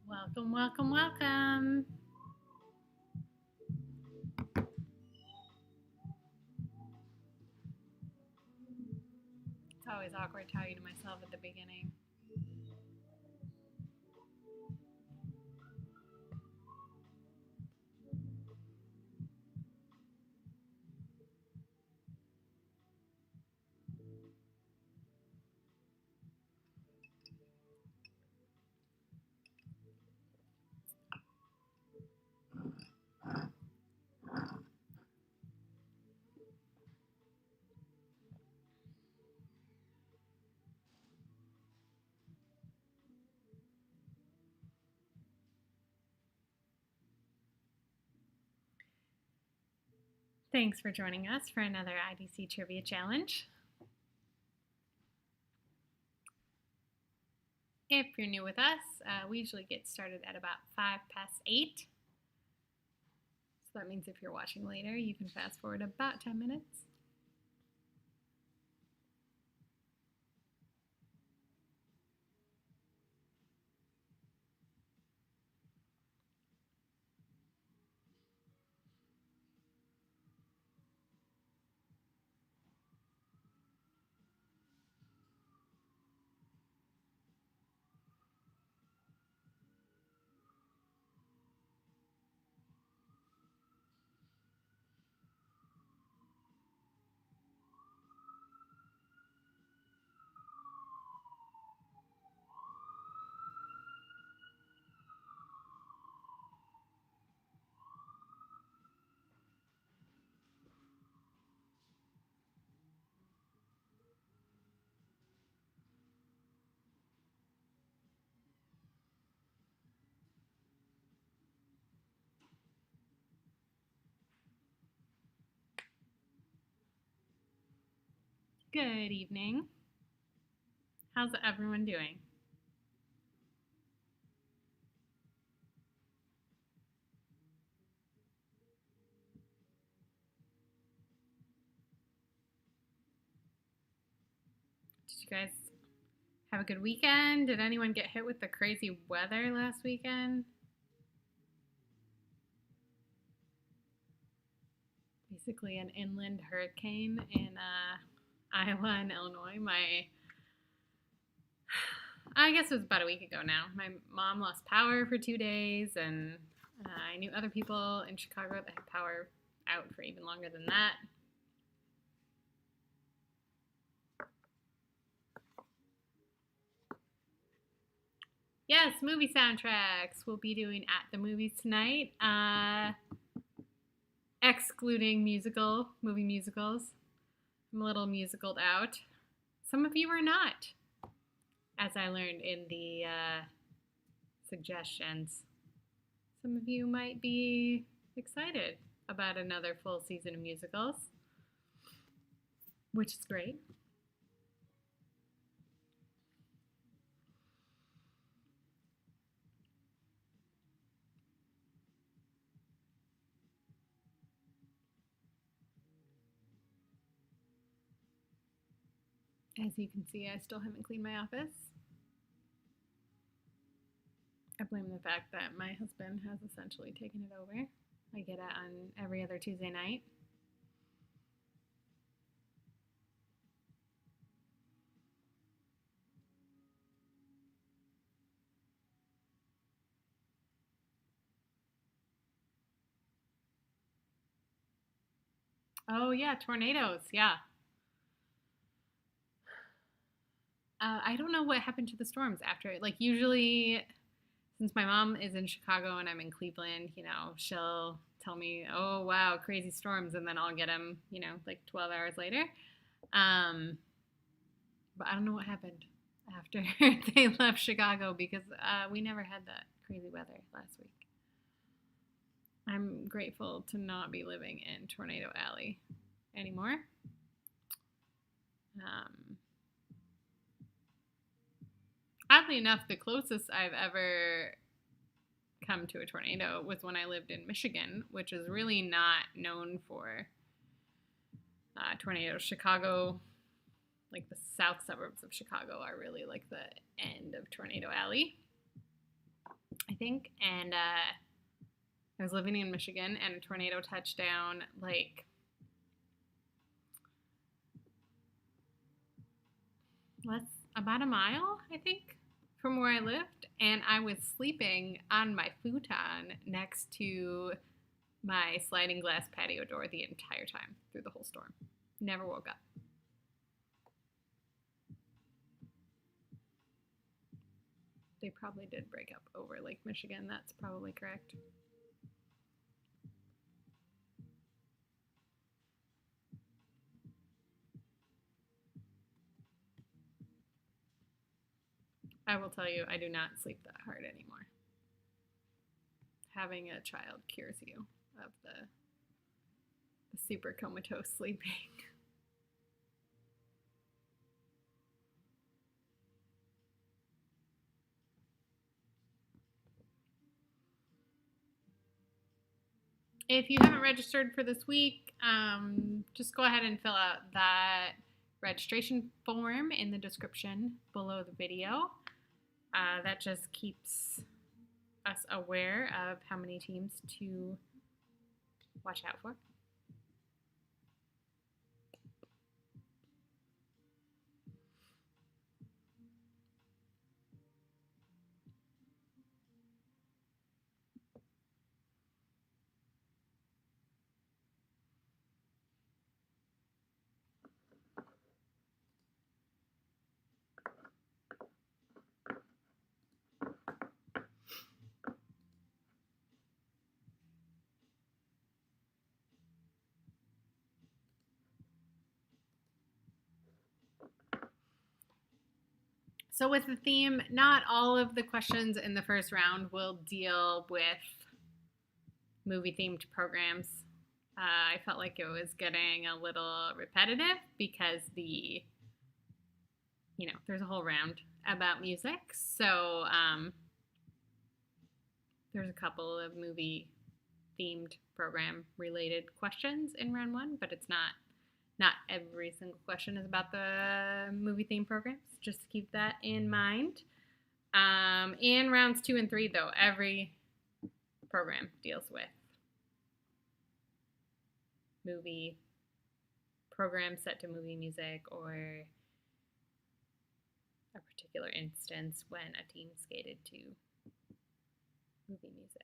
Welcome, welcome, welcome. It's always awkward talking to myself at the beginning. Thanks for joining us for another IDC Trivia Challenge. If you're new with us, we usually get started at about 8:05. So that means if you're watching later, you can fast forward about 10 minutes. Good evening. How's everyone doing? Did you guys have a good weekend? Did anyone get hit with the crazy weather last weekend? Basically an inland hurricane in Iowa and Illinois. I guess it was about a week ago now. My mom lost power for 2 days, and I knew other people in Chicago that had power out for even longer than that. Yes, movie soundtracks. We'll be doing at the movies tonight, excluding movie musicals. I'm a little musicaled out. Some of you are not, as I learned in the suggestions. Some of you might be excited about another full season of musicals, which is great. As you can see, I still haven't cleaned my office. I blame the fact that my husband has essentially taken it over. I get it on every other Tuesday night. Oh yeah, tornadoes, yeah. I don't know what happened to the storms after it. Like usually, since my mom is in Chicago and I'm in Cleveland, she'll tell me, "Oh wow, crazy storms," and then I'll get them, like 12 hours later. But I don't know what happened after they left Chicago because we never had that crazy weather last week. I'm grateful to not be living in Tornado Alley anymore. oddly enough, the closest I've ever come to a tornado was when I lived in Michigan, which is really not known for tornadoes. Chicago, like the south suburbs of Chicago, are really like the end of Tornado Alley, I think. And I was living in Michigan, and a tornado touched down like about a mile, I think, from where I lived, and I was sleeping on my futon next to my sliding glass patio door the entire time through the whole storm. Never woke up. They probably did break up over Lake Michigan. That's probably correct. I will tell you, I do not sleep that hard anymore. Having a child cures you of the super comatose sleeping. If you haven't registered for this week, just go ahead and fill out that registration form in the description below the video. That just keeps us aware of how many teams to watch out for. So with the theme, not all of the questions in the first round will deal with movie-themed programs. I felt like it was getting a little repetitive because there's a whole round about music. So there's a couple of movie-themed program-related questions in round one, but it's not every single question is about the movie-themed programs. Just to keep that in mind. In rounds 2 and 3, though, every program deals with movie programs set to movie music, or a particular instance when a team skated to movie music.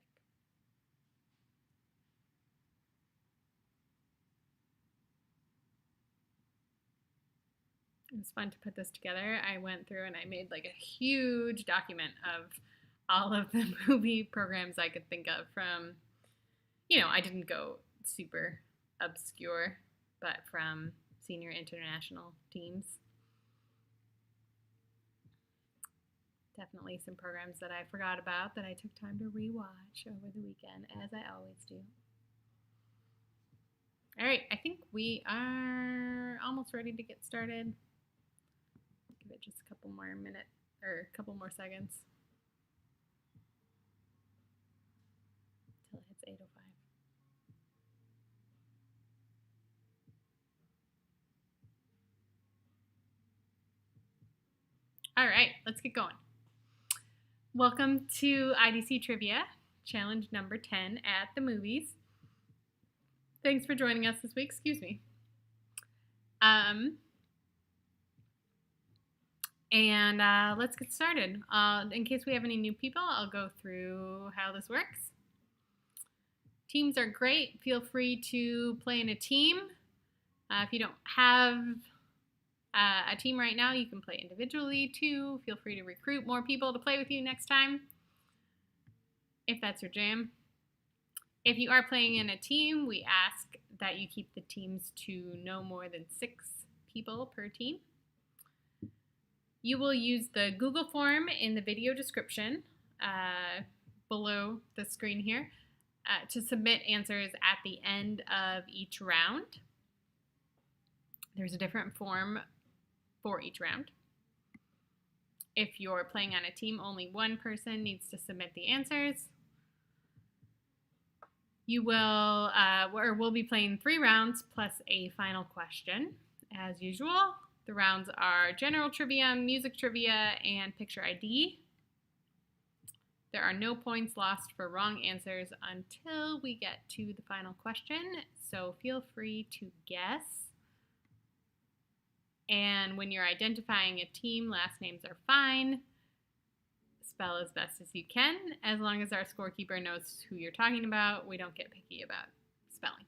It was fun to put this together. I went through and I made like a huge document of all of the movie programs I could think of from, I didn't go super obscure, but from senior international teams. Definitely some programs that I forgot about that I took time to rewatch over the weekend, as I always do. All right, I think we are almost ready to get started. Give it just a couple more minutes, or a couple more seconds until it hits 8:05. All right, let's get going. Welcome to IDC Trivia, challenge number 10 at the movies. Thanks for joining us this week. Excuse me. Let's get started. In case we have any new people, I'll go through how this works. Teams are great. Feel free to play in a team. If you don't have a team right now, you can play individually too. Feel free to recruit more people to play with you next time, if that's your jam. If you are playing in a team, we ask that you keep the teams to no more than 6 people per team. You will use the Google form in the video description below the screen here to submit answers at the end of each round. There's a different form for each round. If you're playing on a team, only one person needs to submit the answers. You will, or we'll be playing 3 rounds plus a final question, as usual. The rounds are general trivia, music trivia, and picture ID. There are no points lost for wrong answers until we get to the final question, so feel free to guess. And when you're identifying a team, last names are fine. Spell as best as you can. As long as our scorekeeper knows who you're talking about, we don't get picky about spelling.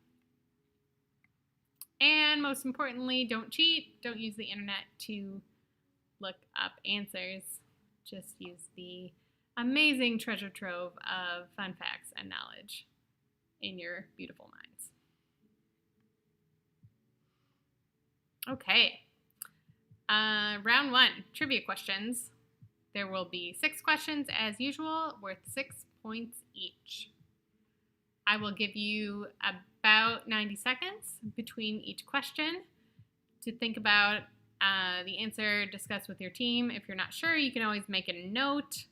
And most importantly, don't cheat. Don't use the internet to look up answers. Just use the amazing treasure trove of fun facts and knowledge in your beautiful minds. Okay. Round 1, trivia questions. There will be 6 questions as usual, worth 6 points each. I will give you about 90 seconds between each question to think about the answer, discuss with your team. If you're not sure, you can always make a note,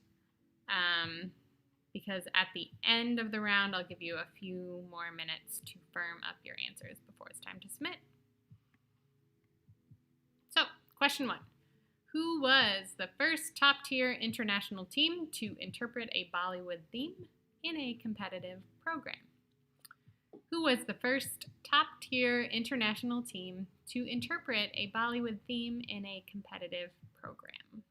because at the end of the round, I'll give you a few more minutes to firm up your answers before it's time to submit. So, question 1. Who was the first top-tier international team to interpret a Bollywood theme in a competitive program? Who was the first top-tier international team to interpret a Bollywood theme in a competitive program?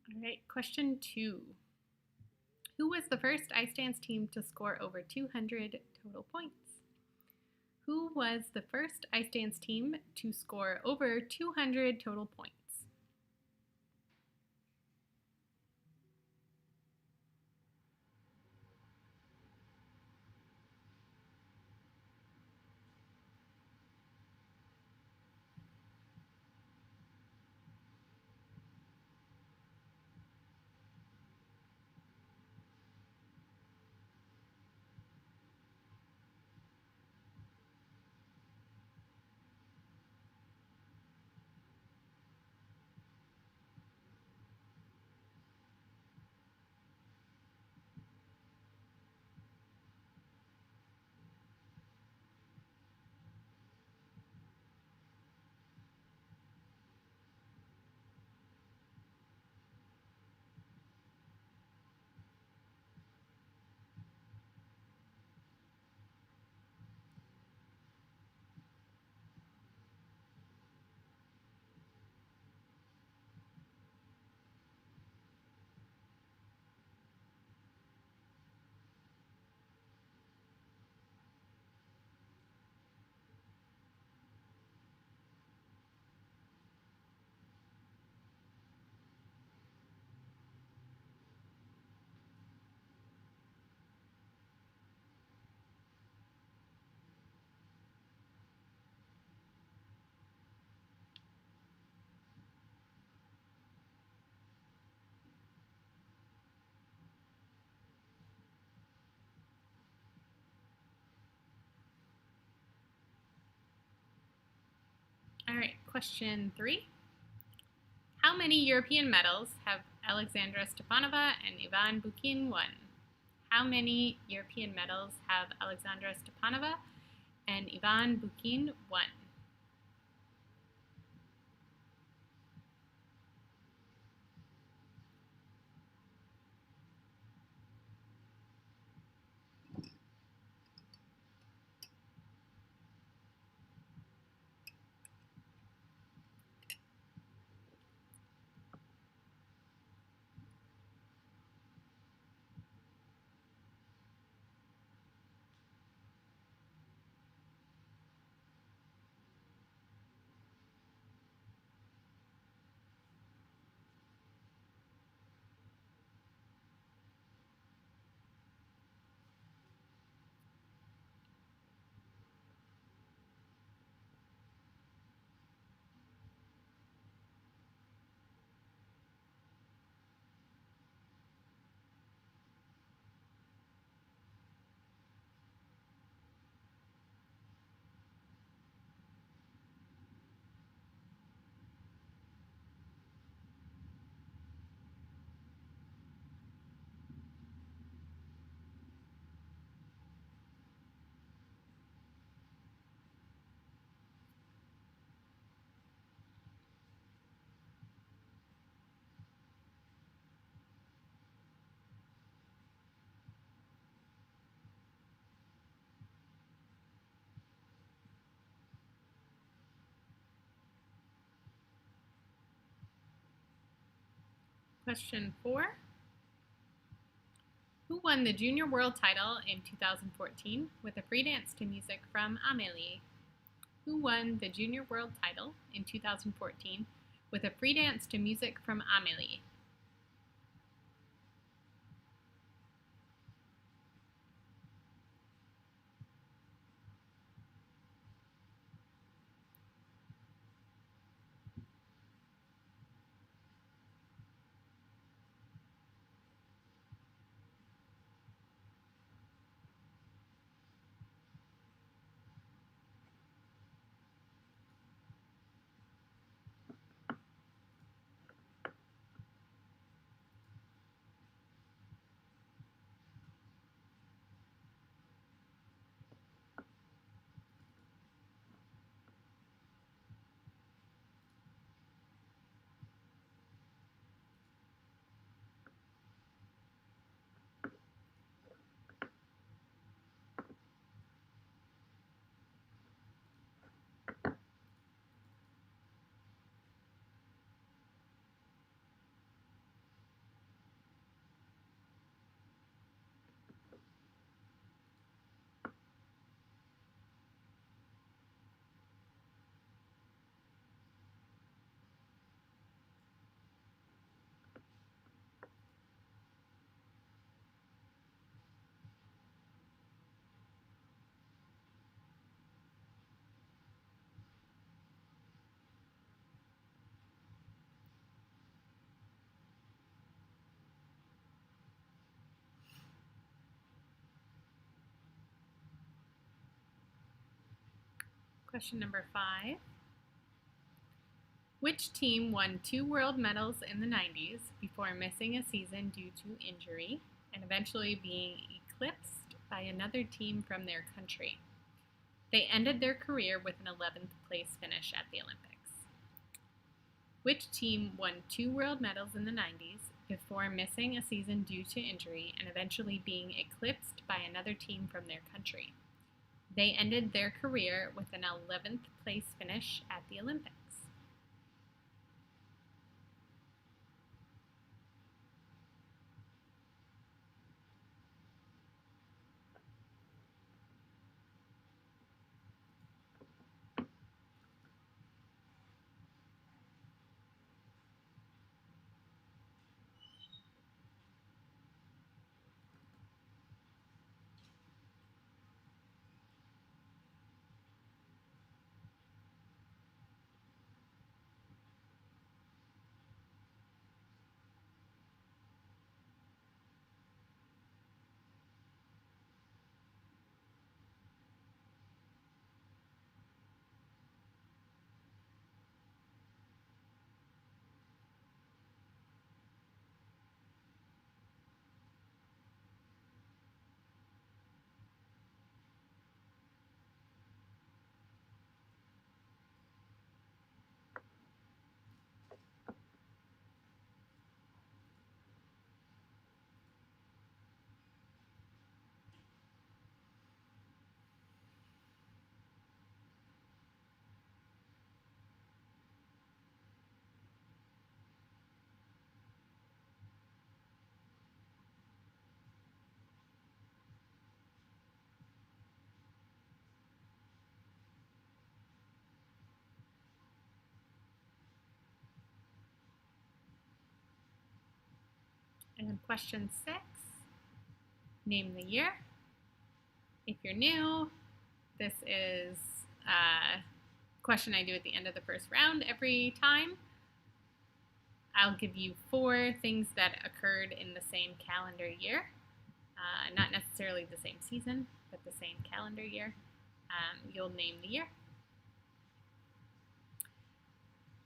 All right, question 2. Who was the first ice dance team to score over 200 total points? Who was the first ice dance team to score over 200 total points? Question 3. How many European medals have Alexandra Stepanova and Ivan Bukin won? How many European medals have Alexandra Stepanova and Ivan Bukin won? Question 4. Who won the junior world title in 2014 with a free dance to music from Amélie? Who won the junior world title in 2014 with a free dance to music from Amélie? Question number 5. Which team won 2 world medals in the 90s before missing a season due to injury and eventually being eclipsed by another team from their country? They ended their career with an 11th place finish at the Olympics. Which team won 2 world medals in the 90s before missing a season due to injury and eventually being eclipsed by another team from their country? They ended their career with an 11th place finish at the Olympics. And question 6, name the year. If you're new, this is a question I do at the end of the first round every time. I'll give you 4 things that occurred in the same calendar year. Not necessarily the same season, but the same calendar year. You'll name the year.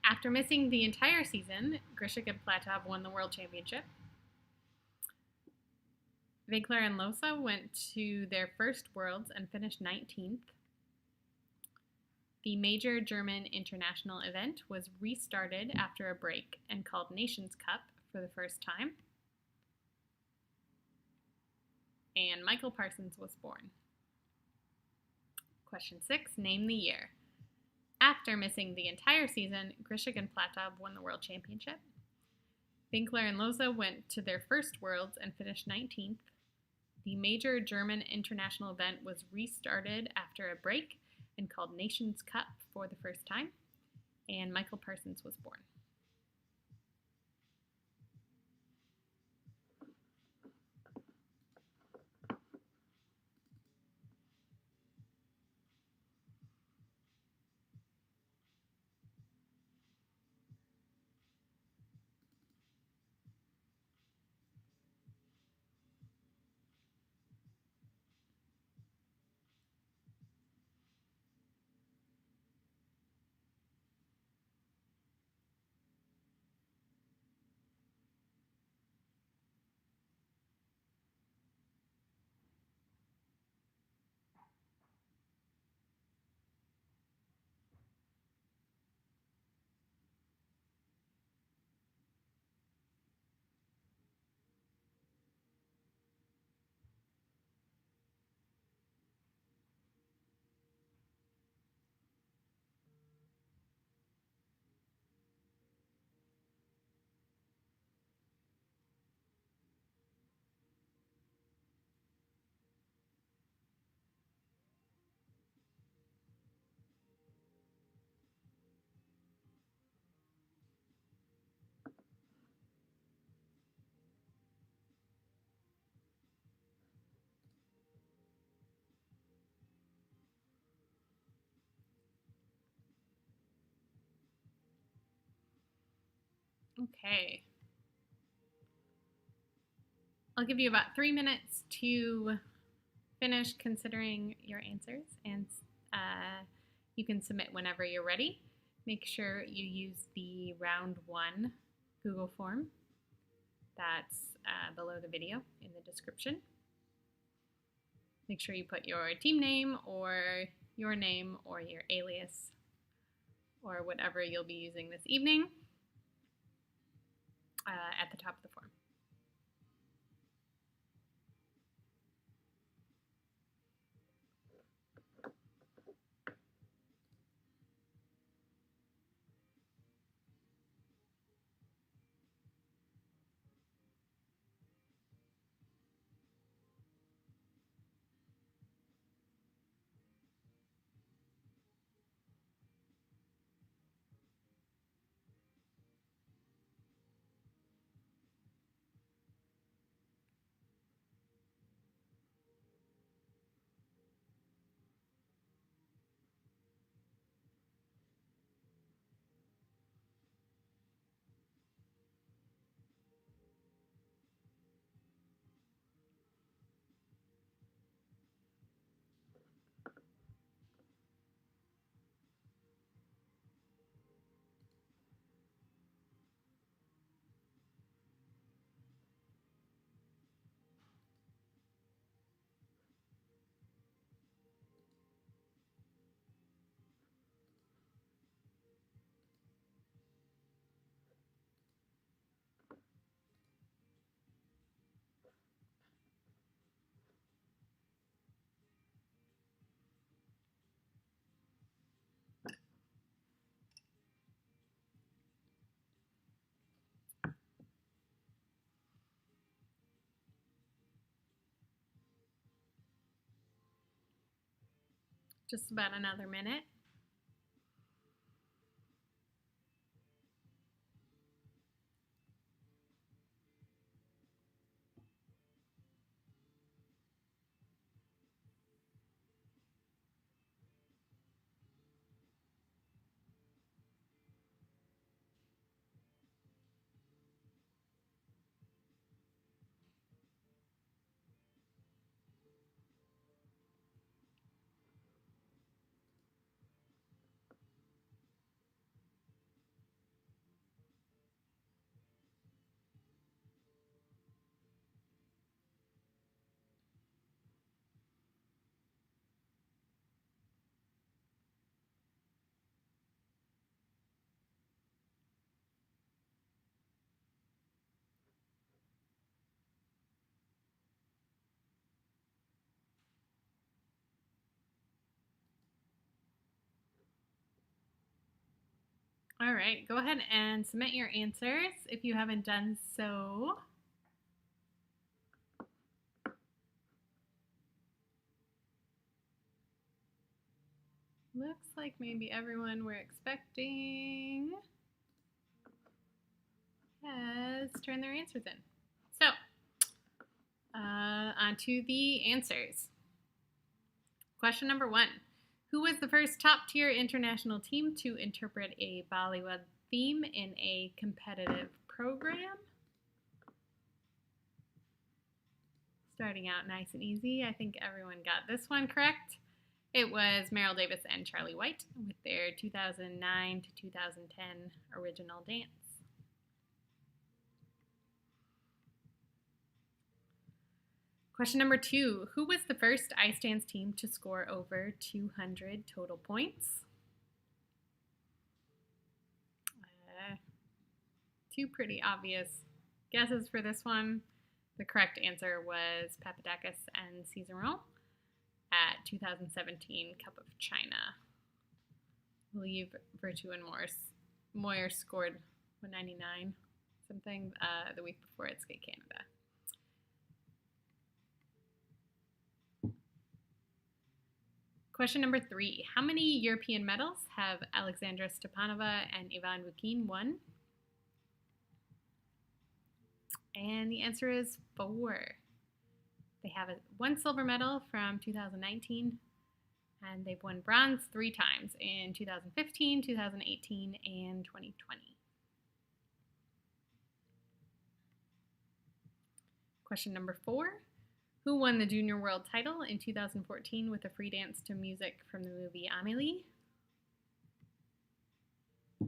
After missing the entire season, Grishuket Platov won the World Championship. Winkler and Lauzon went to their first Worlds and finished 19th. The major German international event was restarted after a break and called Nations Cup for the first time. And Michael Parsons was born. Question 6, name the year. After missing the entire season, Grishuk and Platov won the World Championship. Winkler and Lauzon went to their first Worlds and finished 19th. The major German international event was restarted after a break and called Nations Cup for the first time. And Michael Parsons was born. Okay. I'll give you about 3 minutes to finish considering your answers, and you can submit whenever you're ready. Make sure you use the round 1 Google form that's below the video in the description. Make sure you put your team name or your name or your alias or whatever you'll be using this evening at the top of the form. Just about another minute. All right, go ahead and submit your answers if you haven't done so. Looks like maybe everyone we're expecting has turned their answers in. So, on to the answers. Question number 1. Who was the first top-tier international team to interpret a Bollywood theme in a competitive program? Starting out nice and easy. I think everyone got this one correct. It was Meryl Davis and Charlie White with their 2009 to 2010 original dance. Question number 2. Who was the first ice dance team to score over 200 total points? Two pretty obvious guesses for this one. The correct answer was Papadakis and Cizeron at 2017 Cup of China. I believe Virtue and Moyer scored 199 something the week before at Skate Canada. Question number 3. How many European medals have Alexandra Stepanova and Ivan Bukin won? And the answer is 4. They have one silver medal from 2019, and they've won bronze 3 times in 2015, 2018, and 2020. Question number 4. Who won the Junior World title in 2014 with a free dance to music from the movie Amélie?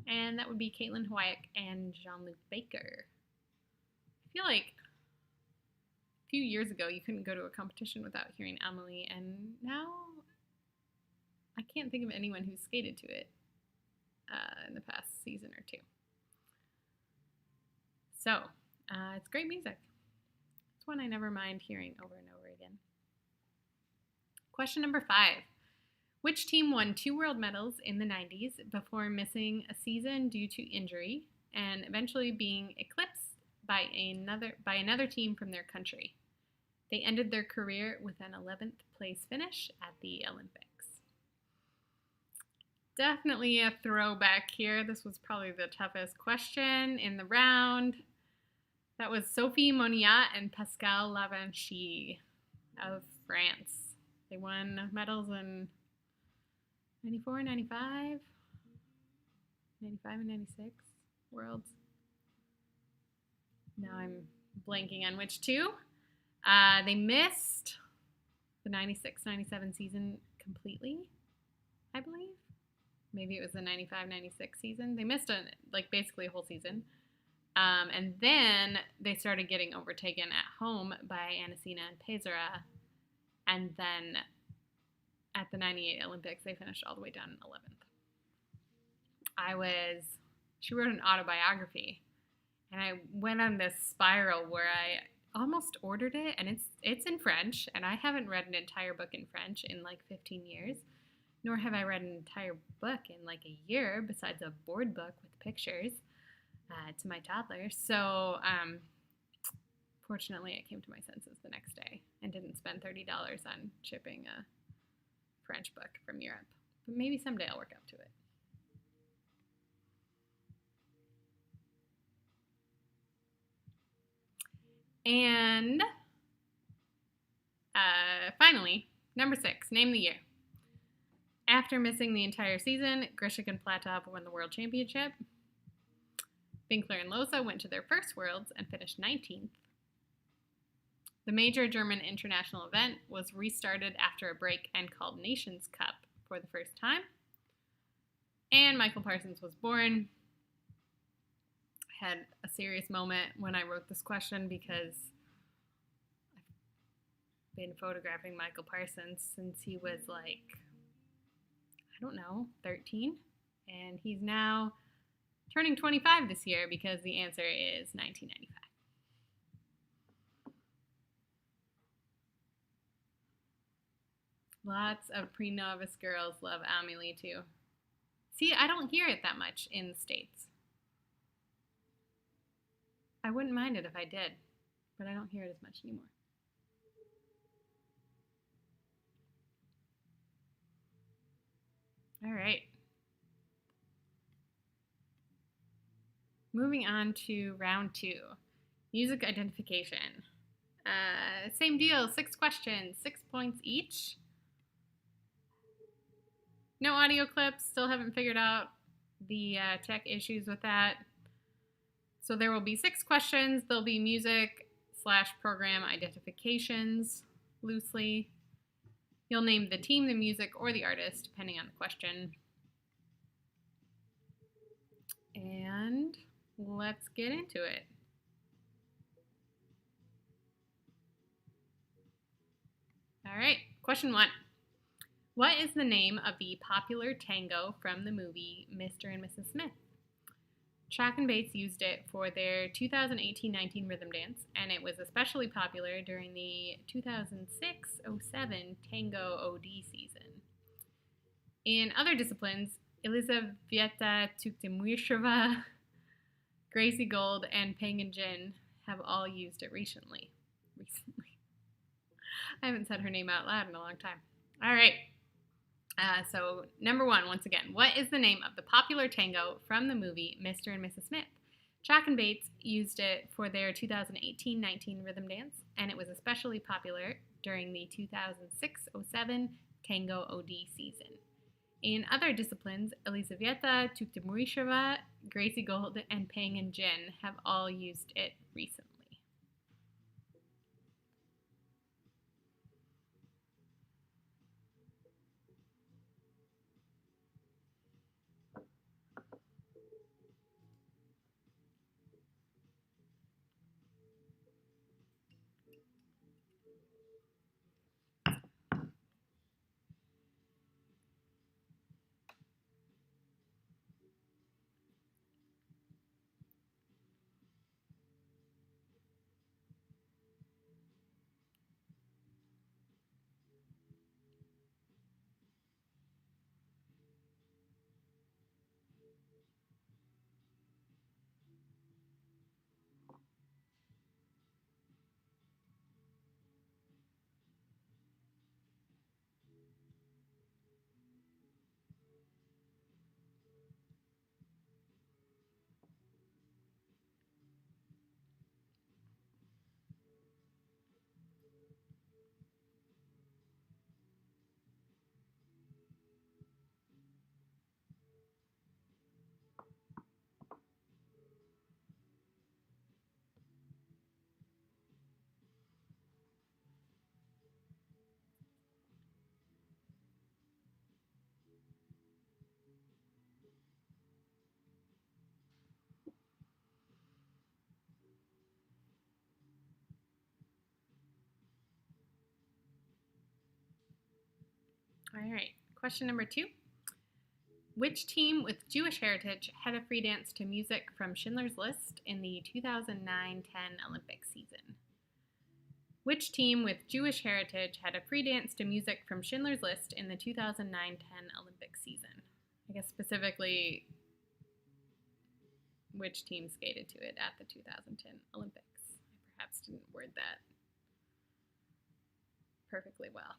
And that would be Caitlin Hwayak and Jean-Luc Baker. I feel like a few years ago you couldn't go to a competition without hearing Amélie, and now I can't think of anyone who's skated to it in the past season or 2. So, it's great music. It's one I never mind hearing over and over again. Question number 5. Which team won 2 world medals in the 90s before missing a season due to injury and eventually being eclipsed by another team from their country? They ended their career with an 11th place finish at the Olympics. Definitely a throwback here. This was probably the toughest question in the round. That was Sophie Monniat and Pascal Lavanchy of France. They won medals in 94, 95, 95 and 96 worlds. Now I'm blanking on which 2. They missed the 96-97 season completely, I believe. Maybe it was the 95-96 season. They missed basically a whole season. And then they started getting overtaken at home by Anasina and Pezera. And then at the 98 Olympics, they finished all the way down in 11th. She wrote an autobiography, and I went on this spiral where I almost ordered it, and it's in French, and I haven't read an entire book in French in like 15 years, nor have I read an entire book in like a year, besides a board book with pictures to my toddler. So fortunately, I came to my senses the next day and didn't spend $30 on shipping a French book from Europe. But maybe someday I'll work up to it. And finally, number 6, name the year. After missing the entire season, Grishuk Platov won the World Championship. Winkler and Lauzon went to their first Worlds and finished 19th. The major German international event was restarted after a break and called Nations Cup for the first time. And Michael Parsons was born. I had a serious moment when I wrote this question because I've been photographing Michael Parsons since he was 13. And he's now turning 25 this year because the answer is 1995. Lots of pre-novice girls love Amélie too. See, I don't hear it that much in the States. I wouldn't mind it if I did, but I don't hear it as much anymore. All right. Moving on to round 2, music identification. Same deal, 6 questions, 6 points each. No audio clips, still haven't figured out the tech issues with that. So there will be 6 questions. There'll be music/program identifications loosely. You'll name the team, the music, or the artist, depending on the question. And let's get into it. All right, question 1. What is the name of the popular tango from the movie Mr. and Mrs. Smith? Chock Bates used it for their 2018-19 rhythm dance, and it was especially popular during the 2006-07 Tango OD season. In other disciplines, Elizaveta Tuktamysheva, Gracie Gold, and Peng Jin have all used it recently. I haven't said her name out loud in a long time. All right. So number 1, once again, what is the name of the popular tango from the movie Mr. and Mrs. Smith? Chock Bates used it for their 2018-19 rhythm dance, and it was especially popular during the 2006-07 Tango OD season. In other disciplines, Elizaveta Tuktamysheva, Gracie Gold, and Peng Jin have all used it recently. All right, question number 2. Which team with Jewish heritage had a free dance to music from Schindler's List in the 2009-10 Olympic season? Which team with Jewish heritage had a free dance to music from Schindler's List in the 2009-10 Olympic season? I guess specifically, which team skated to it at the 2010 Olympics? I perhaps didn't word that perfectly well.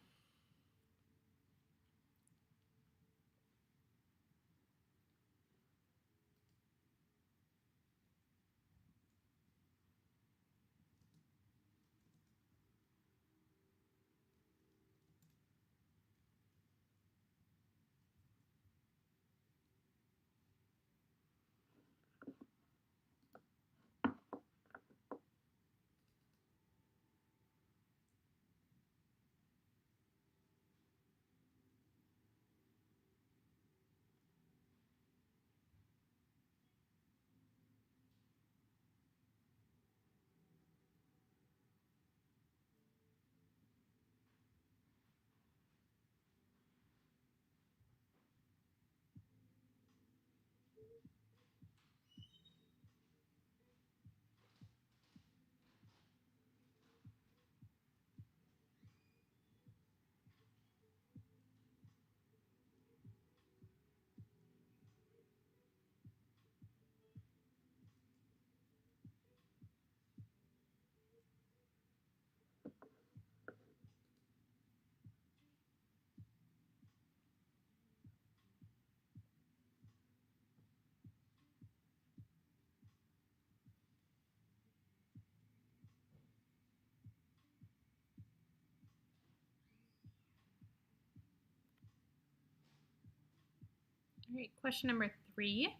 All right, question number 3.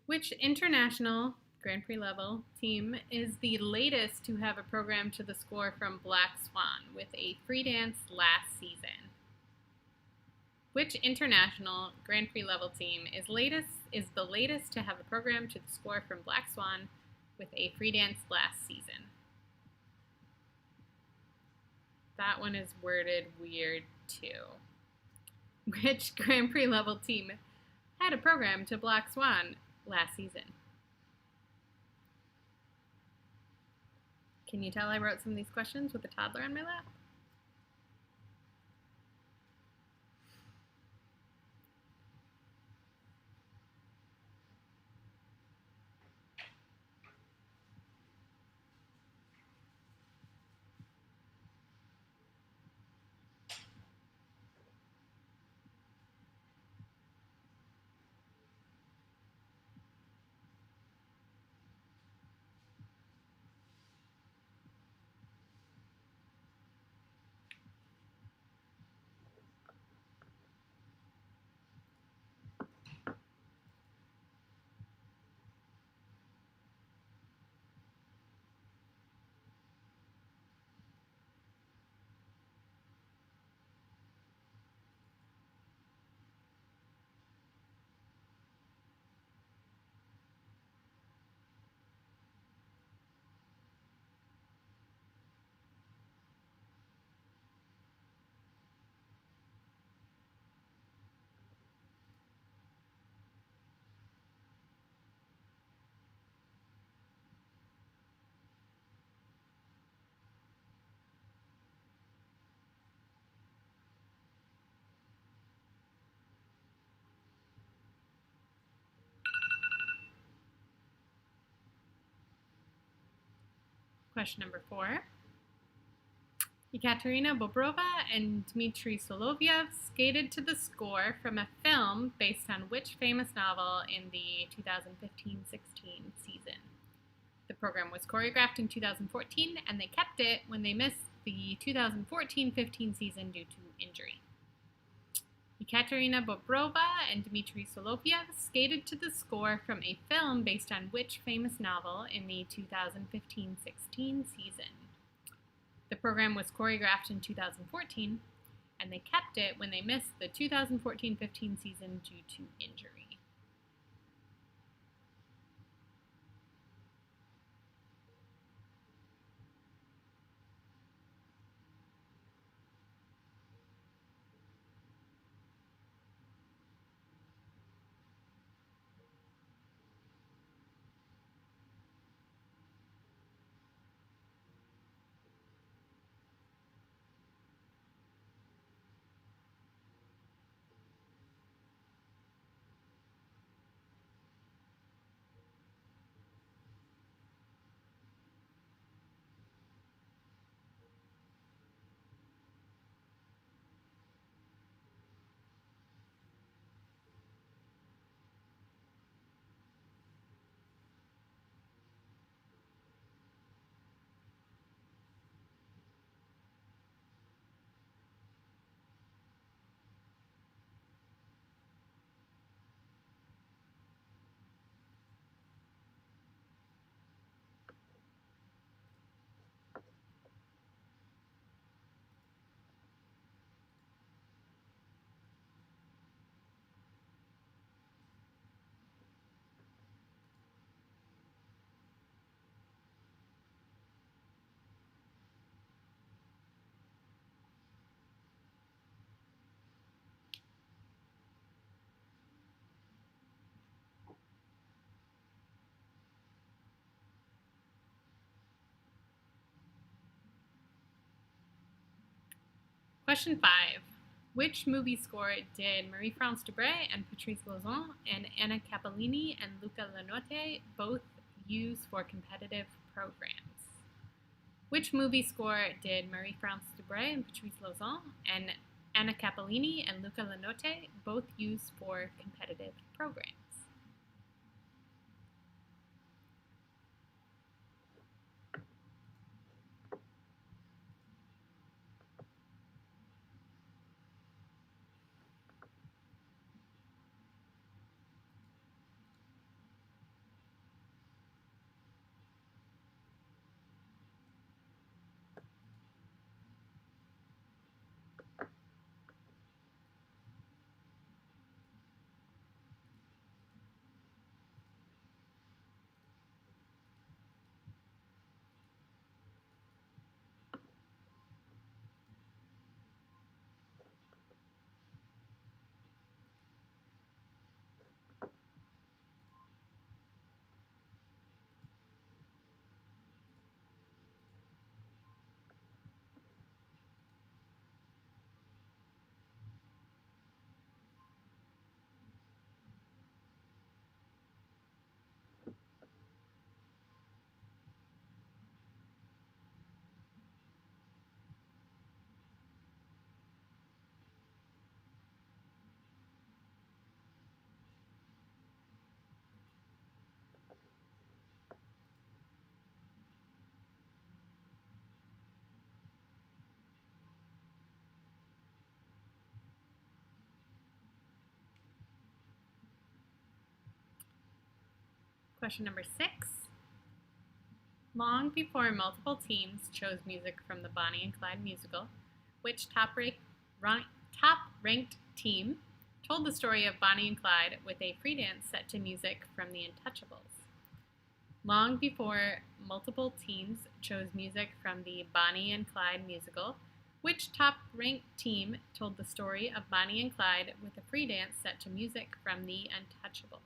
Which international Grand Prix level team is the latest to have a program to the score from Black Swan with a free dance last season? Which international Grand Prix level team is the latest to have a program to the score from Black Swan with a free dance last season? That one is worded weird too. Which Grand Prix level team had a program to Black Swan last season? Can you tell I wrote some of these questions with a toddler on my lap? Question number 4. Ekaterina Bobrova and Dmitri Soloviev skated to the score from a film based on which famous novel in the 2015-16 season? The program was choreographed in 2014, and they kept it when they missed the 2014-15 season due to injury. Ekaterina Bobrova and Dmitri Soloviev skated to the score from a film based on which famous novel in the 2015-16 season? The program was choreographed in 2014, and they kept it when they missed the 2014-15 season due to injury. Question 5. Which movie score did Marie-France Dubreuil and Patrice Lauzon and Anna Cappellini and Luca Lanotte both use for competitive programs? Which movie score did Marie-France Dubreuil and Patrice Lauzon and Anna Cappellini and Luca Lanotte both use for competitive programs? Question number 6. Long before multiple teams chose music from the Bonnie and Clyde musical, which top-ranked team told the story of Bonnie and Clyde with a free dance set to music from the Untouchables? Long before multiple teams chose music from the Bonnie and Clyde musical, which top-ranked team told the story of Bonnie and Clyde with a free dance set to music from the Untouchables?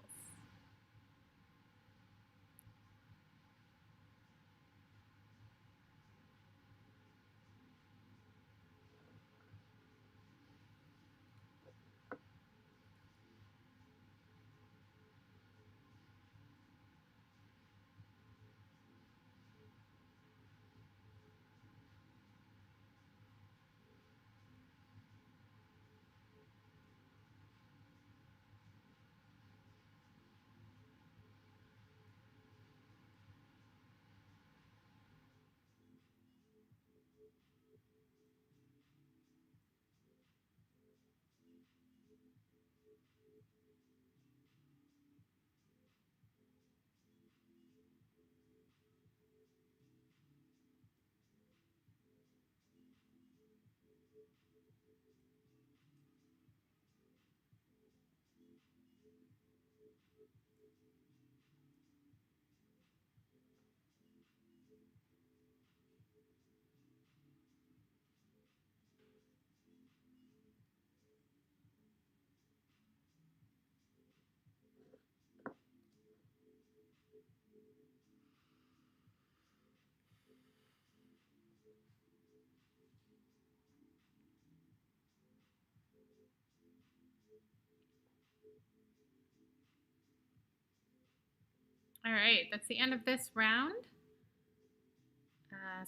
All right, that's the end of this round.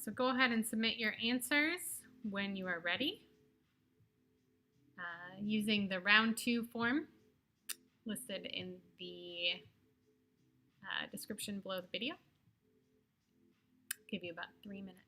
So go ahead and submit your answers when you are ready using the round 2 form listed in the description below the video. I'll give you about 3 minutes.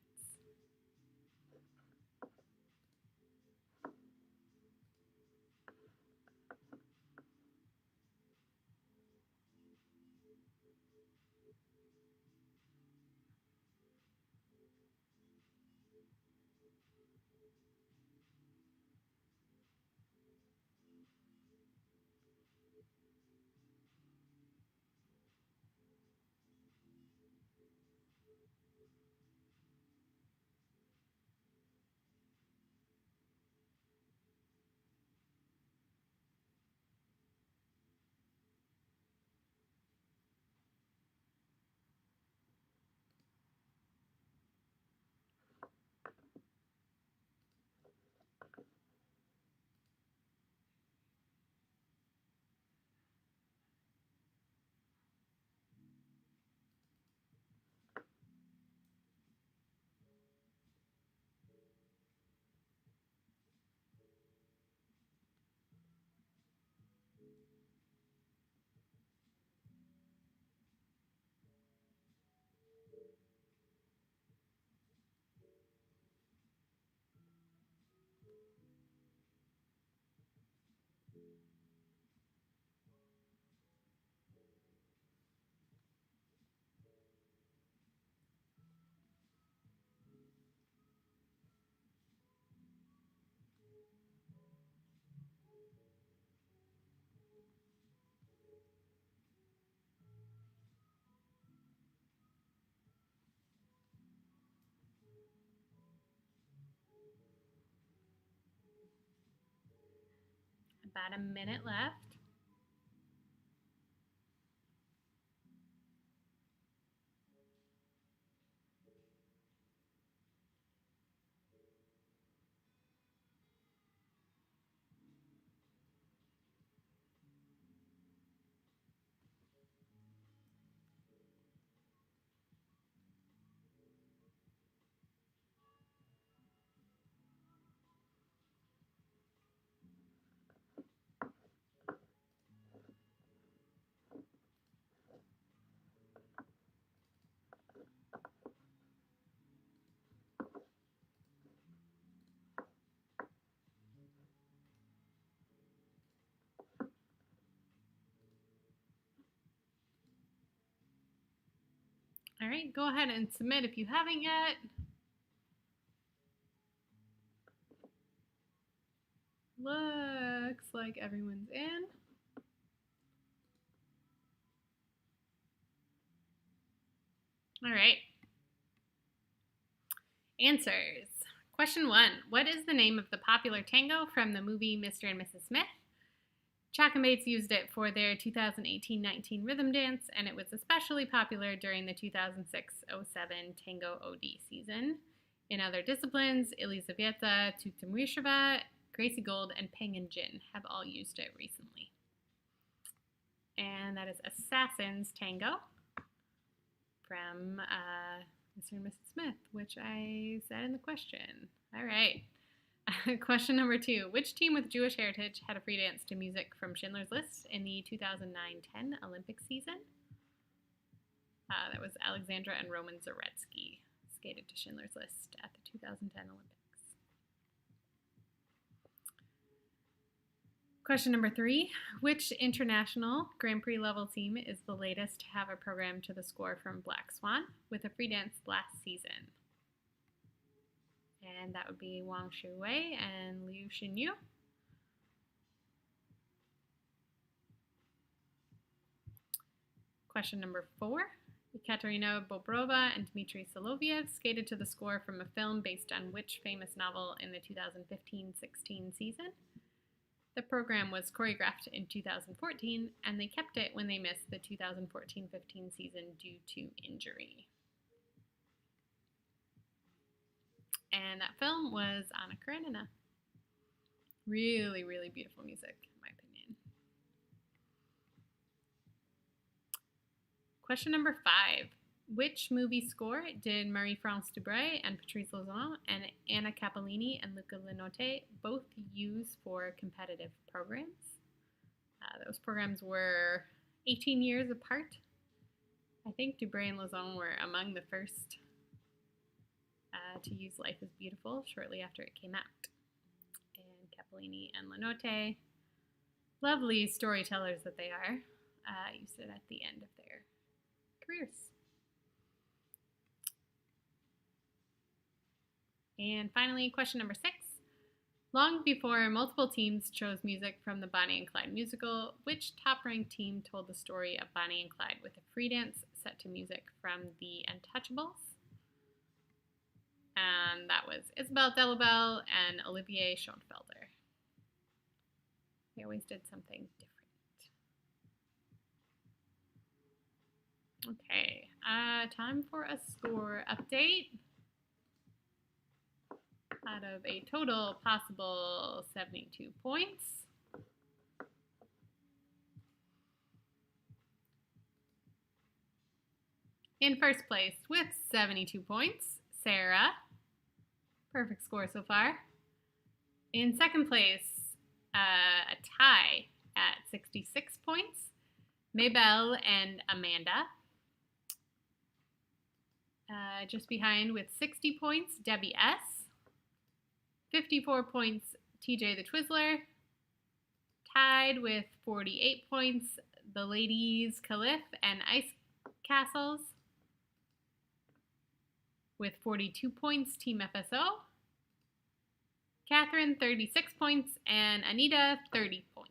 About a minute left. right, go ahead and submit if you haven't yet. Looks like everyone's in. All right. Answers. Question 1. What is the name of the popular tango from the movie Mr. and Mrs. Smith? Chock Bates used it for their 2018-19 rhythm dance, and it was especially popular during the 2006-07 Tango OD season. In other disciplines, Elizaveta Tuktamysheva, Gracie Gold, and Peng Jin have all used it recently. And that is Assassin's Tango from Mr. and Mrs. Smith, which I said in the question. All right. Question number 2. Which team with Jewish heritage had a free dance to music from Schindler's List in the 2009-10 Olympic season? That was Alexandra and Roman Zaretsky skated to Schindler's List at the 2010 Olympics. Question number 3. Which international Grand Prix level team is the latest to have a program to the score from Black Swan with a free dance last season? And that would be Wang Shuwei and Liu Xinyu. Question number 4. Ekaterina Bobrova and Dmitri Soloviev skated to the score from a film based on which famous novel in the 2015-16 season? The program was choreographed in 2014, and they kept it when they missed the 2014-15 season due to injury. And that film was Anna Karenina. Really, really beautiful music, in my opinion. Question number 5. Which movie score did Marie-France Dubreuil and Patrice Lauzon and Anna Cappellini and Luca Lanotte both use for competitive programs? Those programs were 18 years apart. I think Dubreuil and Lauzon were among the first to use Life is Beautiful shortly after it came out. And Cappellini and Lanotte, lovely storytellers that they are, used it at the end of their careers. And finally, question number 6. Long before multiple teams chose music from the Bonnie and Clyde musical, which top-ranked team told the story of Bonnie and Clyde with a free dance set to music from the Untouchables? And that was Isabelle Delobel and Olivier Schoenfelder. They always did something different. Okay, time for a score update. Out of a total possible 72 points, in first place with 72 points, Sarah. Perfect score so far. In second place, a tie at 66 points, Maybelle and Amanda. Just behind with 60 points, Debbie S. 54 points, TJ the Twizzler. Tied with 48 points, the ladies Caliph and Ice Castles. With 42 points, Team FSO. Catherine, 36 points, and Anita, 30 points.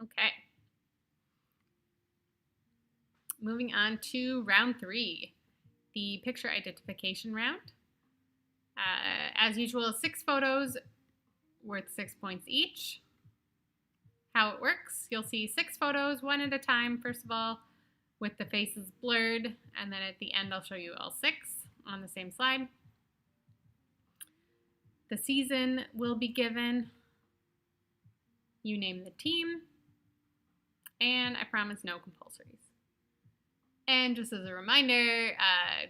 Okay. Moving on to round 3, the picture identification round. As usual, 6 photos worth 6 points each. How it works, you'll see 6 photos, one at a time, first of all, with the faces blurred, and then at the end I'll show you all 6 on the same slide. The season will be given. You name the team, and I promise no compulsories. And just as a reminder,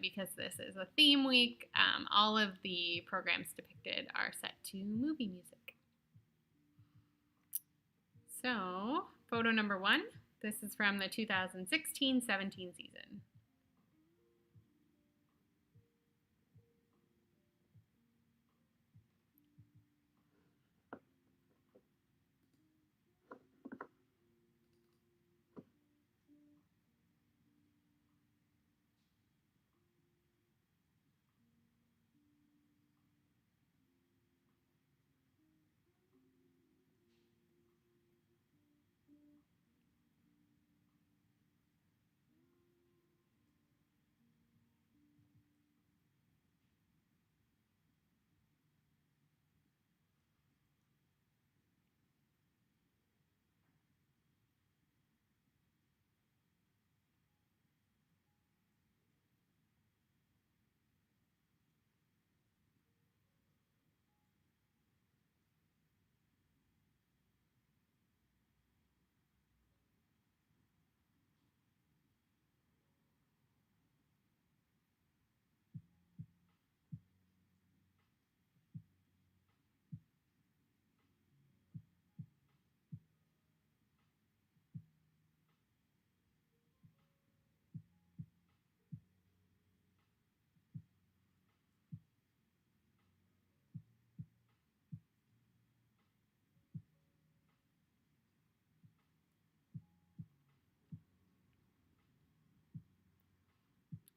because this is a theme week, all of the programs depicted are set to movie music. So, photo number 1, this is from the 2016-17 season.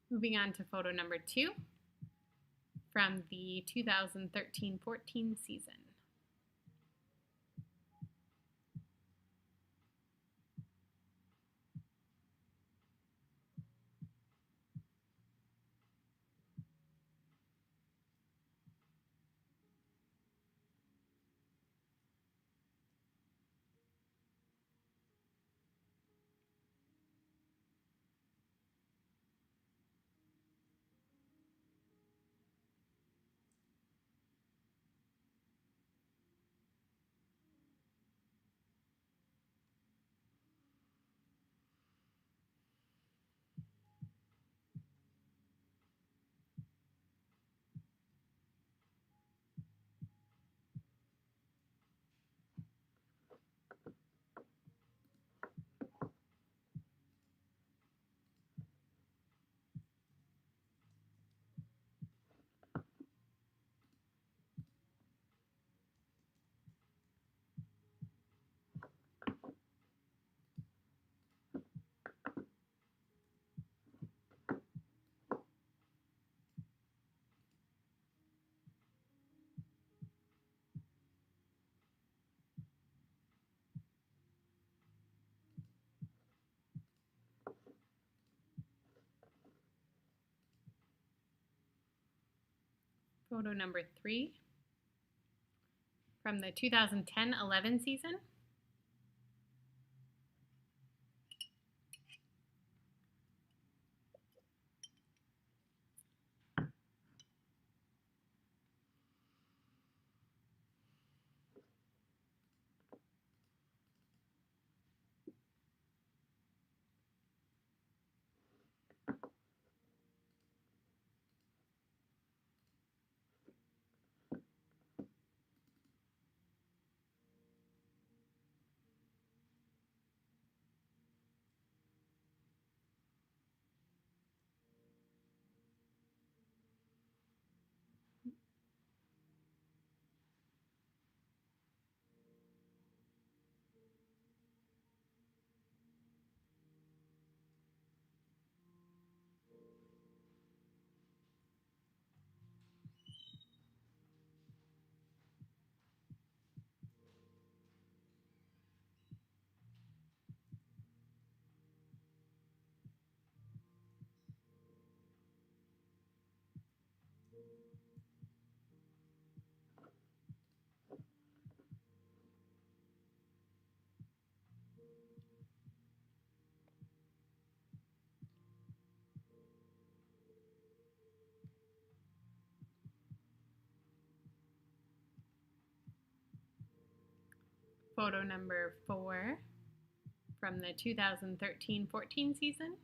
Moving on to photo number 2 from the 2013-14 season. Photo number 3 from the 2010-11 season. Photo number 4 from the 2013-14 season.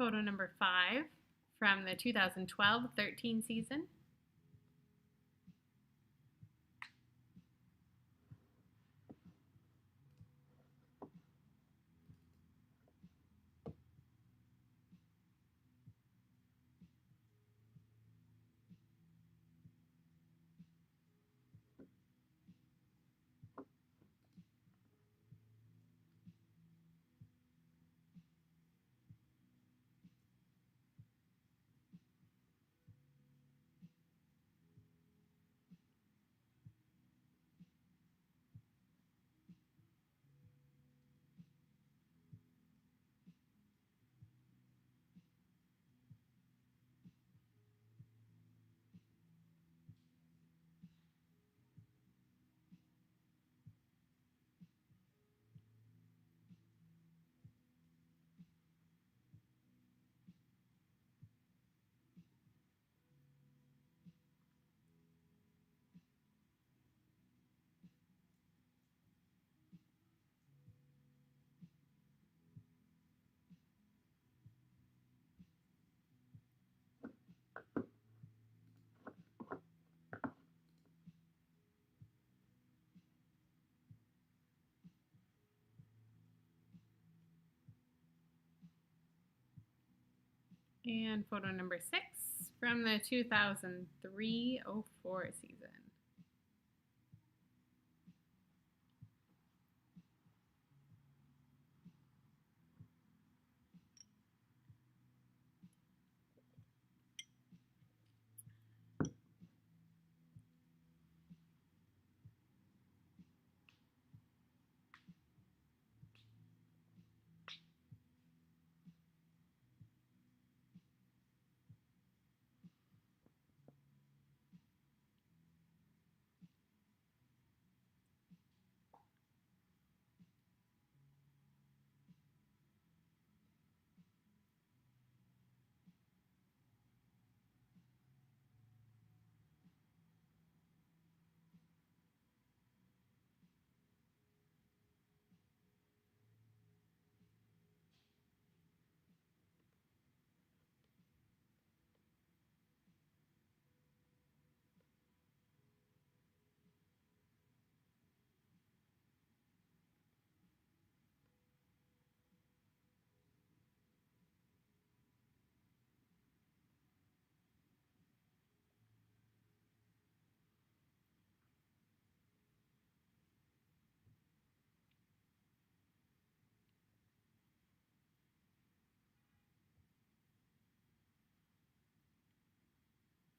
Photo number 5 from the 2012-13 season. And photo number 6 from the 2003-04 season.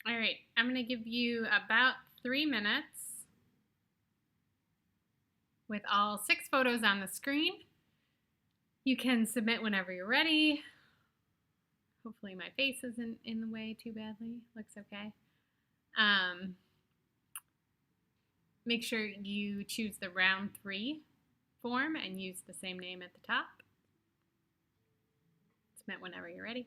All right, I'm going to give you about 3 minutes with all 6 photos on the screen. You can submit whenever you're ready. Hopefully my face isn't in the way too badly. Looks okay. Make sure you choose the round 3 form and use the same name at the top. Submit whenever you're ready.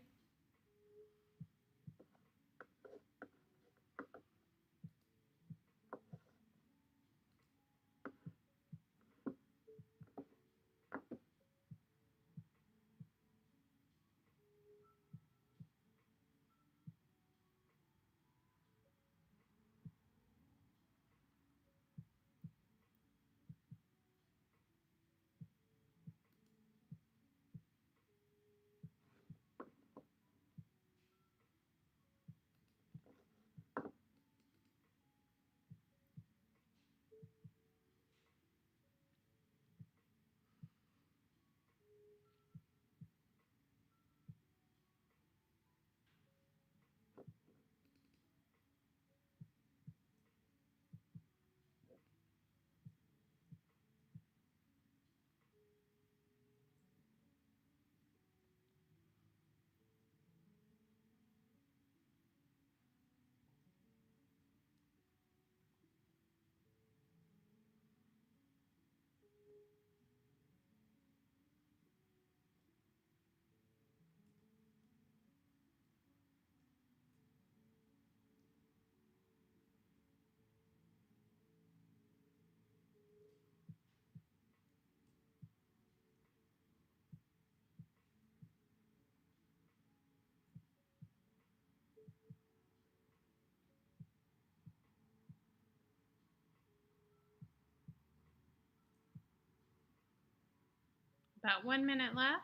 About 1 minute left.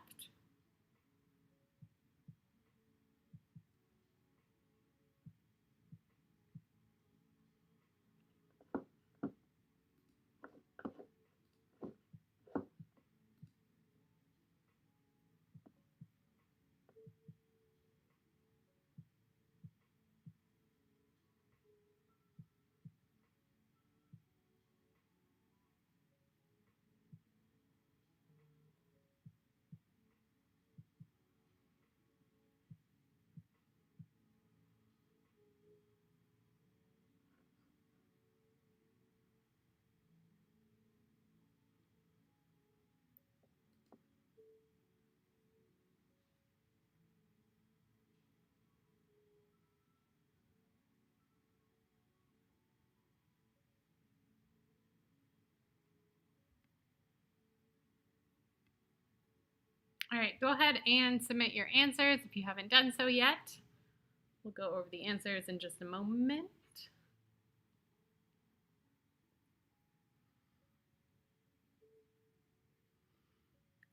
All right, go ahead and submit your answers if you haven't done so yet. We'll go over the answers in just a moment.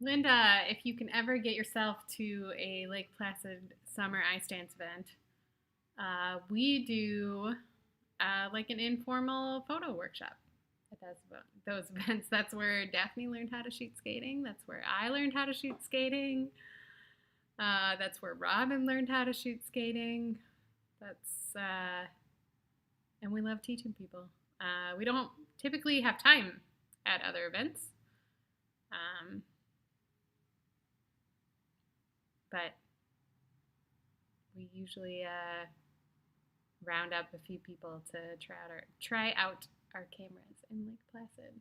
Linda, if you can ever get yourself to a Lake Placid summer ice dance event, we do like an informal photo workshop at those events. That's where Daphne learned how to shoot skating. That's where I learned how to shoot skating. That's where Robin learned how to shoot skating. And we love teaching people. We don't typically have time at other events. But we usually round up a few people to try out our cameras in Lake Placid.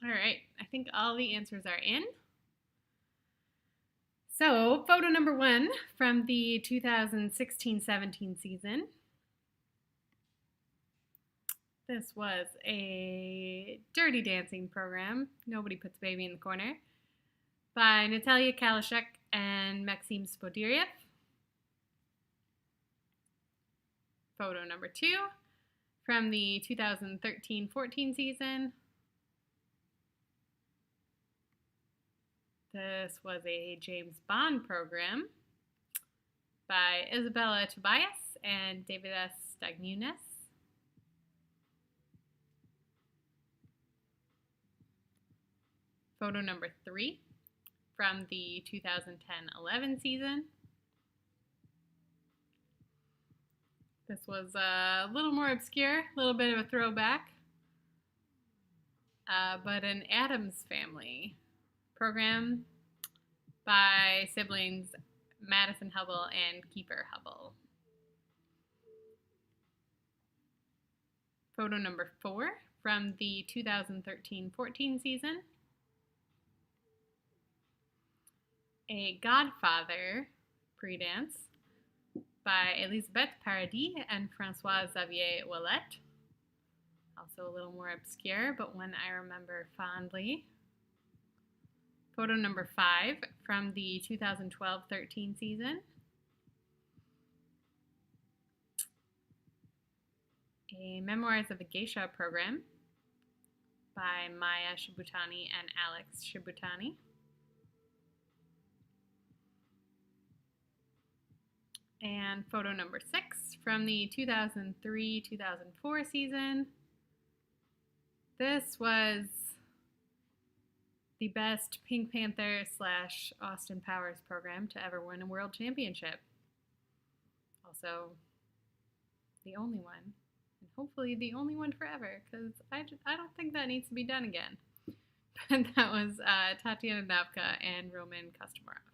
All right, I think all the answers are in. So, photo number 1 from the 2016-17 season. This was a Dirty Dancing program, Nobody Puts Baby in the Corner, by Natalia Kalishuk and Maxim Spodyriev. Photo number 2 from the 2013-14 season. This was a James Bond program by Isabella Tobias and David S. Stagnunas. Photo number 3 from the 2010-11 season. This was a little more obscure, a little bit of a throwback, but an Addams Family program by siblings Madison Hubble and Keeper Hubble. Photo number 4 from the 2013-14 season. A Godfather pre-dance by Elisabeth Paradis and Francois Xavier Ouellet. Also a little more obscure, but one I remember fondly. Photo number 5 from the 2012-13 season. A Memoirs of a Geisha program by Maya Shibutani and Alex Shibutani. And photo number 6 from the 2003-2004 season. This was the best Pink Panther / Austin Powers program to ever win a world championship. Also, the only one, and hopefully the only one forever, because I don't think that needs to be done again. But that was Tatiana Davka and Roman Kostomarov.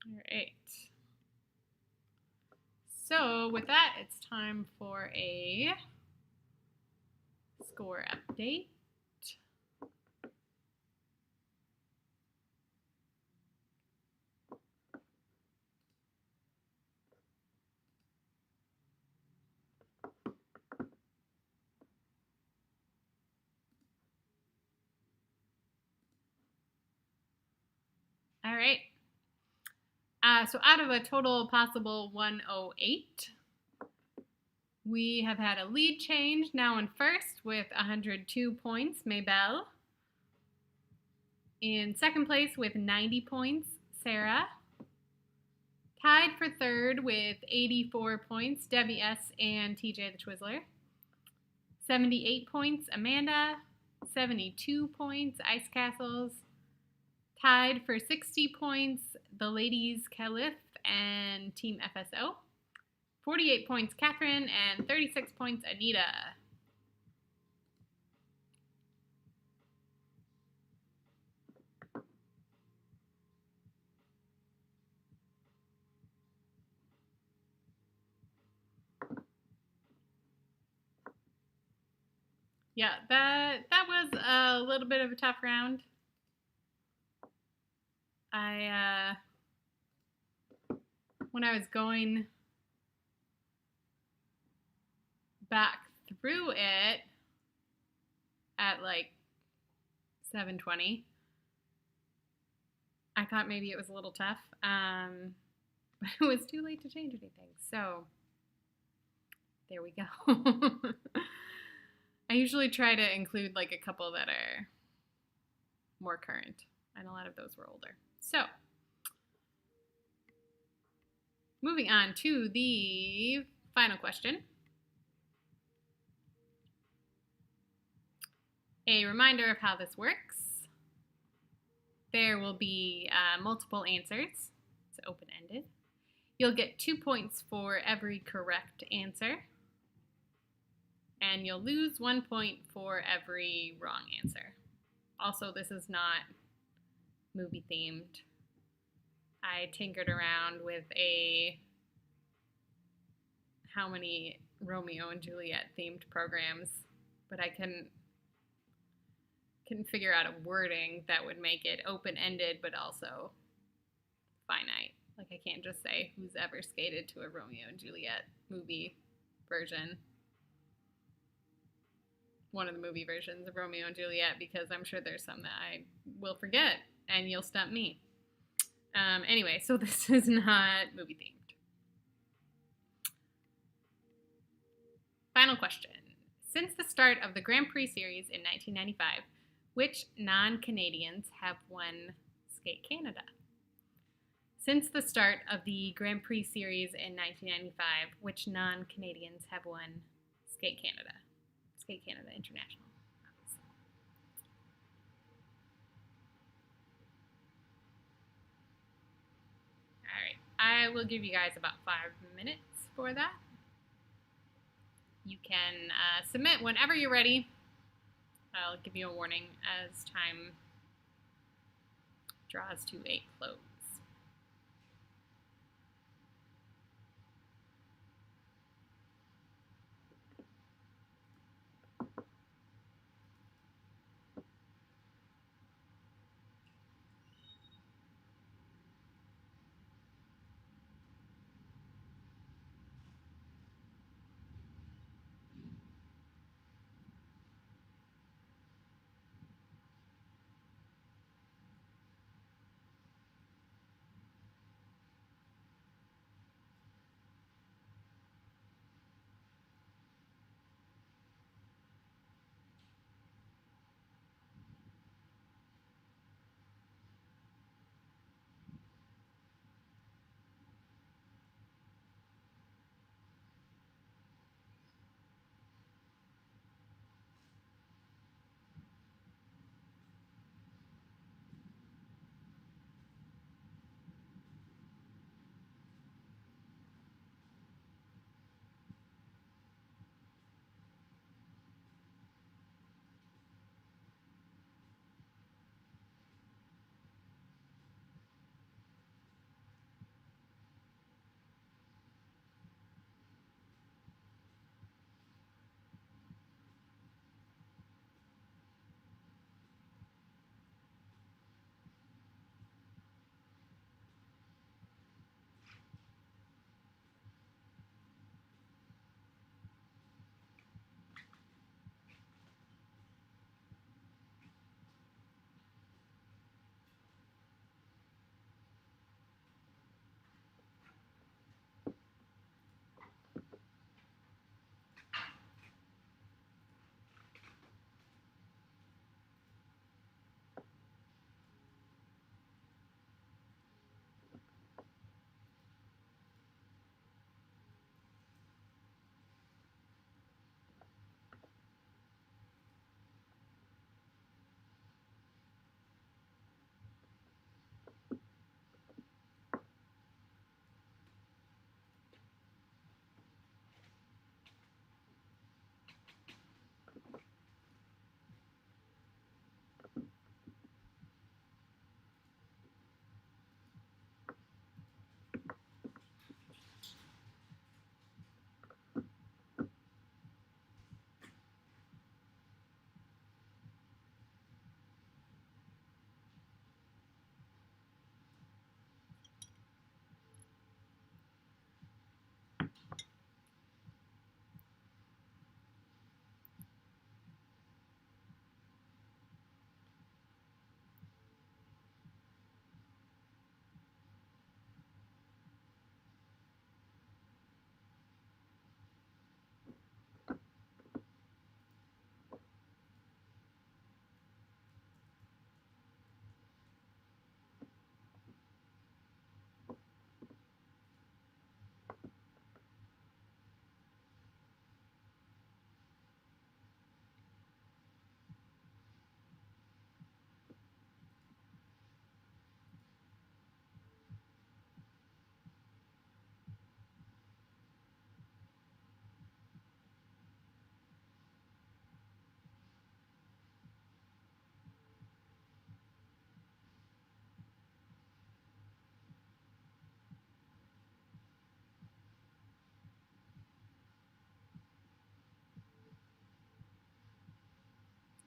All right. So with that, it's time for a score update. All right. So out of a total possible 108, we have had a lead change, now in first with 102 points, Maybelle. In second place with 90 points, Sarah. Tied for third with 84 points, Debbie S. and TJ the Twizzler. 78 points, Amanda. 72 points, Ice Castles. Tied for 60 points, the ladies Caliph and Team FSO. 48 points, Catherine, and 36 points, Anita. Yeah, that was a little bit of a tough round. When I was going back through it at like 7:20. I thought maybe it was a little tough, but it was too late to change anything. So there we go. I usually try to include like a couple that are more current, and a lot of those were older. So moving on to the final question. A reminder of how this works. There will be multiple answers. It's open-ended. You'll get 2 points for every correct answer. And you'll lose 1 point for every wrong answer. Also, this is not movie themed. I tinkered around with how many Romeo and Juliet themed programs, but I couldn't figure out a wording that would make it open-ended but also finite. Like, I can't just say who's ever skated to a Romeo and Juliet movie version. One of the movie versions of Romeo and Juliet, because I'm sure there's some that I will forget and you'll stump me. Anyway, so this is not movie themed. Final question. Since the start of the Grand Prix series in 1995, which non-Canadians have won Skate Canada? Since the start of the Grand Prix series in 1995, which non-Canadians have won Skate Canada? Skate Canada International, obviously. All right, I will give you guys about 5 minutes for that. You can submit whenever you're ready. I'll give you a warning as time draws to a close.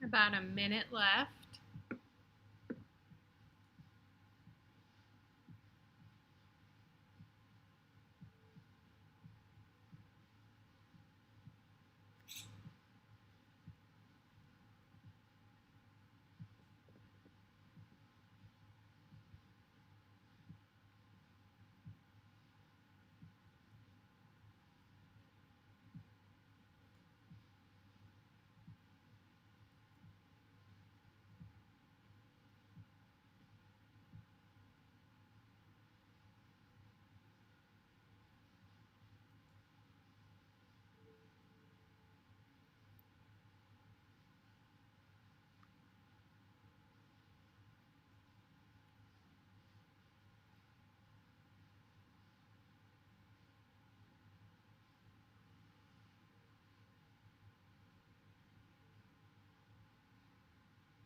About a minute left.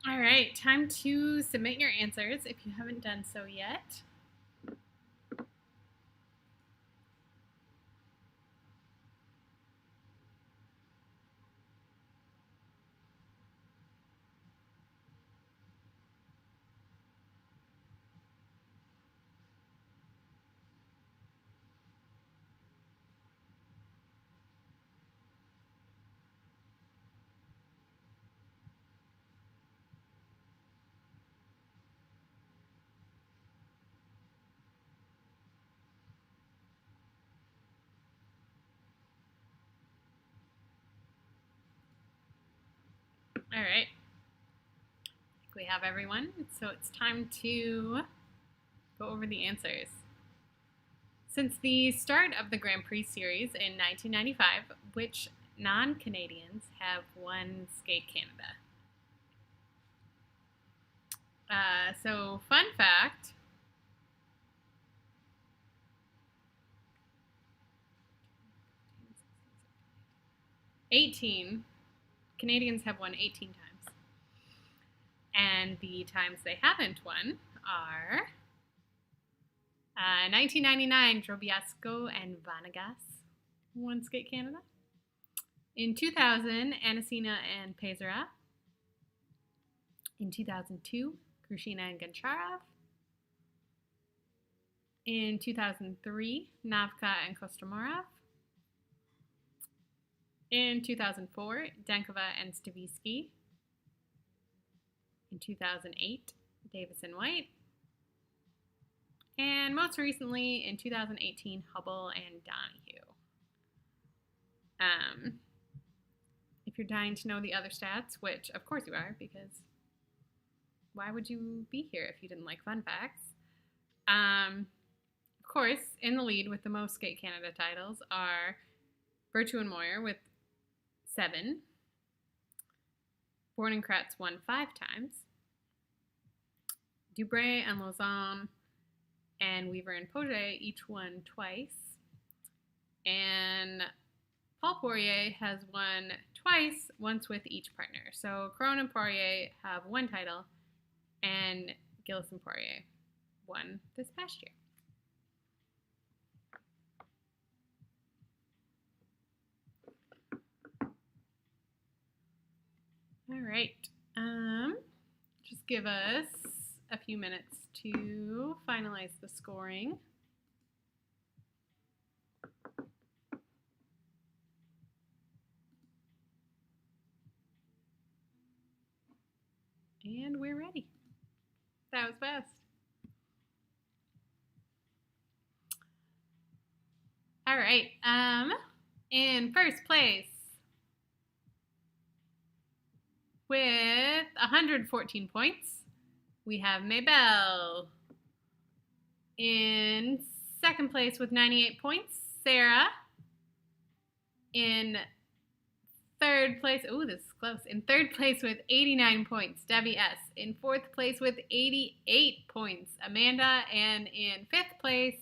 All right, time to submit your answers if you haven't done so yet. All right. I think we have everyone. So it's time to go over the answers. Since the start of the Grand Prix series in 1995, which non-Canadians have won Skate Canada? So fun fact, Canadians have won 18 times. And the times they haven't won are 1999, Drobiazko and Vanagas won Skate Canada. In 2000, Anasina and Pezera. In 2002, Krushina and Goncharov. In 2003, Navka and Kostromorov. In 2004, Dankova and Stavisky. In 2008, Davis and White. And most recently, in 2018, Hubble and Donahue. If you're dying to know the other stats, which of course you are, because why would you be here if you didn't like fun facts? Of course, in the lead with the most Skate Canada titles are Virtue and Moyer with 7. Bordenkratz won 5 times. Dubreuil and Lauzon and Weaver and Poget each won twice. And Paul Poirier has won twice, once with each partner. So Caron and Poirier have 1 title, and Gillis and Poirier won this past year. All right. Just give us a few minutes to finalize the scoring. And we're ready. That was fast. All right. In first place with 114 points, we have Maybelle. In second place with 98 points, Sarah. In third place, this is close. In third place with 89 points, Debbie S. In fourth place with 88 points, Amanda. And in fifth place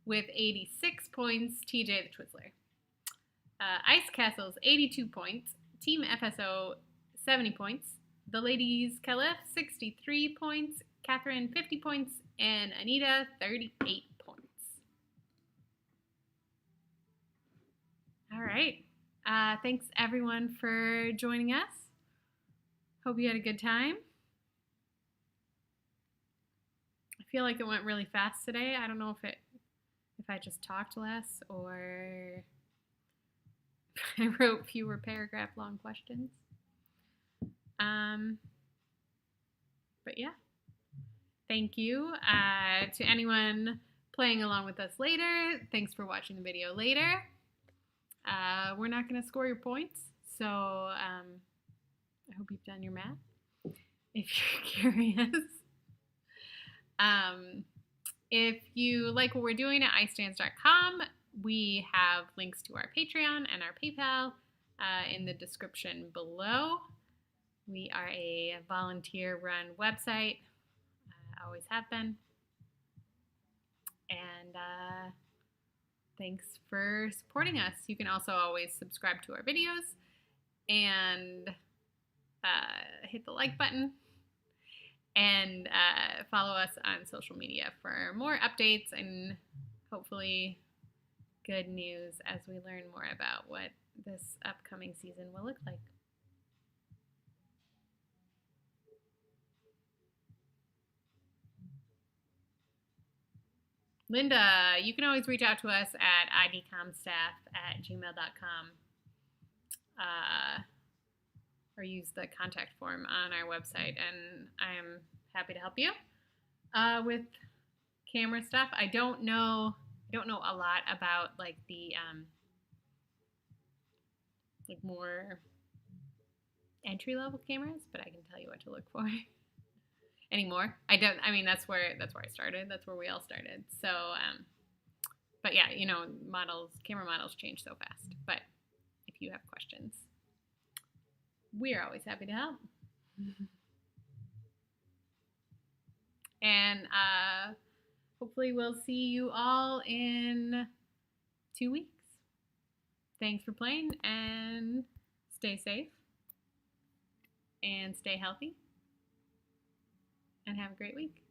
with 86 points, TJ the Twizzler. Ice Castles, 82 points. Team FSO, 70 points. The ladies, Caliph, 63 points. Catherine, 50 points. And Anita, 38 points. All right. Thanks, everyone, for joining us. Hope you had a good time. I feel like it went really fast today. I don't know if I just talked less or I wrote fewer paragraph long questions. But yeah, thank you to anyone playing along with us later. Thanks for watching the video later. We're not going to score your points, so I hope you've done your math if you're curious. If you like what we're doing at icedance.com, we have links to our Patreon and our PayPal in the description below. We are a volunteer-run website, always have been. And thanks for supporting us. You can also always subscribe to our videos and hit the like button and follow us on social media for more updates and hopefully good news as we learn more about what this upcoming season will look like. Linda, you can always reach out to us at idcomstaff@gmail.com or use the contact form on our website, and I'm happy to help you with camera stuff. I don't know a lot about like the like more entry-level cameras, but I can tell you what to look for. Anymore. I mean, that's where I started. That's where we all started. So, but yeah, you know, camera models change so fast. But if you have questions, we're always happy to help. And hopefully we'll see you all in 2 weeks. Thanks for playing, and stay safe and stay healthy. And have a great week.